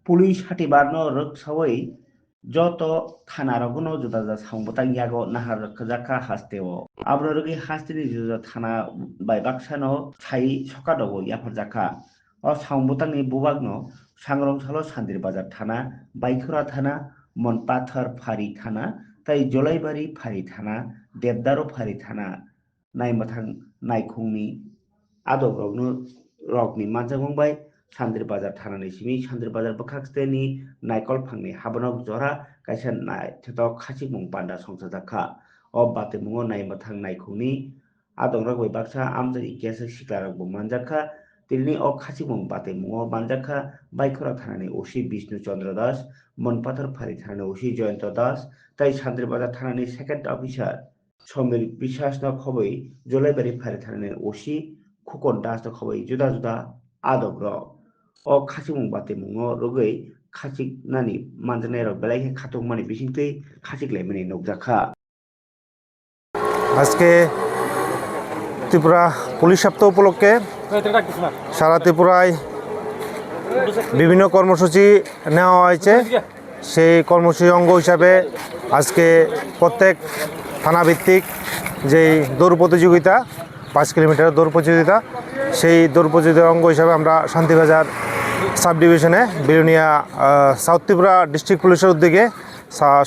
Police হাটিবারনো rock সবাই যত থানা রগুনো জুদা যা সাংবতাং ইয়াগো নাহার জাকা হাস্তেও আব্র রগি হাস্তিনি জুদা থানা বাই বাক্সানো ছাই সকাদগো ইয়াফার জাকা ও সাংবতাংনি বুবাগনো সাংরং সালো সান্দির বাজার থানা বাইখরা থানা মনপাথর ফারি থানা তাই জলাইবাড়ি ফারি থানা দেবদারো ফারি থানা নাইমাথাং নাইখুংনি আদব রগনি মানজাगंबाय सानद्रि बाजार थानानि सिमी सानद्रि बाजार बखाक्सतेनि नायकल फांनि हाबनक जरा कायसा नाय थेतो खासिक मुं बान्दा संसा जाखा अ बाते मुंगो नायमाथां नायखुंनि आदंरक बै बाक्सा आमजानि केसा सिक्लारक बु मानजाखा तिलनि अ खासिक मुं बाते मुंगो मानजाखा बायखरा थानानि ओसि विष्णु चंद्र दास मनपाथर फारि थानानि ओसि जयন্ত दास ताई सानद्रि बाजार थानानि सेकेंड अफिसार समीर বিশ্বাস न खबै जलाइबारि फारि थानानि ओसि खुकन दास न खबै जुदा जुदा आदब रक o khachik mung bate mungo rogoi khachik nani manjane rok belai ke khatok mani bisingtei khachik laimani nokjakha আজকে ত্রিপুরা পুলিশ সপ্তাহ উপলক্ষে সারা ত্রিপুরায় বিভিন্ন কর্মসূচি নেওয়া হয়েছে। সেই কর্মসূচির অঙ্গ হিসাবে আজকে প্রত্যেক থানাভিত্তিক যেই দৌড় প্রতিযোগিতা 5 কিলোমিটার দৌড় প্রতিযোগিতা, সেই দৌড় প্রতিযোগিতার অঙ্গ হিসাবে আমরা শান্তিবাজার সাব ডিভিশনে বিলোনিয়া সাউথ ত্রিপুরা ডিস্ট্রিক্ট পুলিশের উদ্যোগে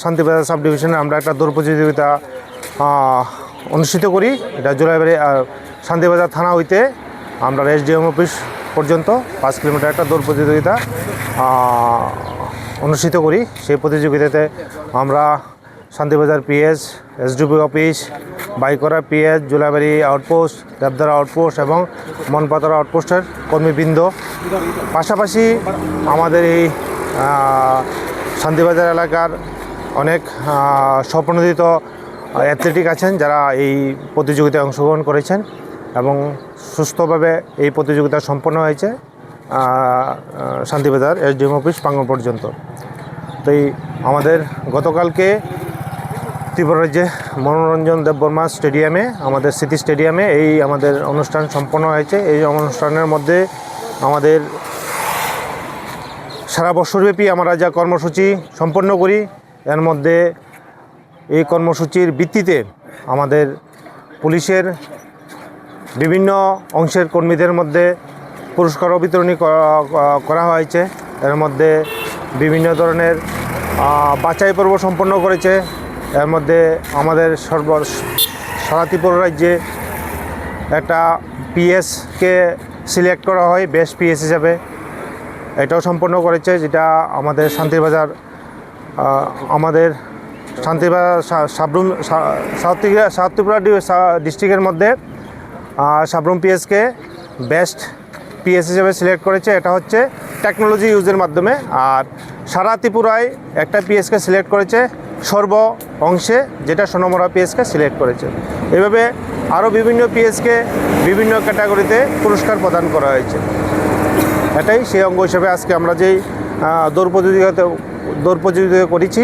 শান্তিবাজার সাব ডিভিশনে আমরা একটা দৌড় প্রতিযোগিতা অনুষ্ঠিত করি। এটা জলাইবাড়ি শান্তিবাজার থানা হইতে আমরা এসডিএম অফিস পর্যন্ত 5 কিলোমিটার একটা দৌড় প্রতিযোগিতা অনুষ্ঠিত করি। সেই প্রতিযোগিতাতে আমরা Shantibazar PS, SDP office, Baikhora PS, Jolaibari outpost, Debdara outpost এবং মনপাতরা আউটপোস্টের কর্মীবৃন্দ, পাশাপাশি আমাদের এই শান্তিবাজার এলাকার অনেক স্বপ্নদিত অ্যাথলেটিক আছেন যারা এই প্রতিযোগিতায় অংশগ্রহণ করেছেন এবং সুস্থভাবে এই প্রতিযোগিতা সম্পন্ন হয়েছে শান্তিবাজার এসডিএম অফিস প্রাঙ্গণ পর্যন্ত। তো আমাদের গতকালকে ত্রিপুরা রাজ্যে মনোরঞ্জন দেববর্মা স্টেডিয়ামে, আমাদের স্মৃতি স্টেডিয়ামে এই আমাদের অনুষ্ঠান সম্পন্ন হয়েছে। এই অনুষ্ঠানের মধ্যে আমাদের সারা বছরব্যাপী আমরা যা কর্মসূচি সম্পন্ন করি, এর মধ্যে এই কর্মসূচির ভিত্তিতে আমাদের পুলিশের বিভিন্ন অংশের কর্মীদের মধ্যে পুরস্কার বিতরণী করা হয়েছে। এর মধ্যে বিভিন্ন ধরনের বাছাই পর্ব সম্পন্ন করেছে। এর মধ্যে আমাদের সারা ত্রিপুরা রাজ্যে একটা পিএসকে সিলেক্ট করা হয় বেস্ট পিএস হিসাবে, এটাও সম্পন্ন করেছে, যেটা আমাদের শান্তিবাজার সাবরুম সাউথ ত্রিপুরা ডিস্ট্রিক্টের মধ্যে সাবরুম পিএসকে বেস্ট পিএস হিসেবে সিলেক্ট করেছে। এটা হচ্ছে টেকনোলজি ইউজের মাধ্যমে। আর সারা ত্রিপুরায় একটা পিএসকে সিলেক্ট করেছে সর্ব অংশে, যেটা সোনামুড়া পিএসকে সিলেক্ট করেছে। এভাবে আরও বিভিন্ন পিএসকে বিভিন্ন ক্যাটাগরিতে পুরস্কার প্রদান করা হয়েছে। এটাই সেই অঙ্গ হিসেবে আজকে আমরা যেই দৌড় প্রতিযোগিতা করেছি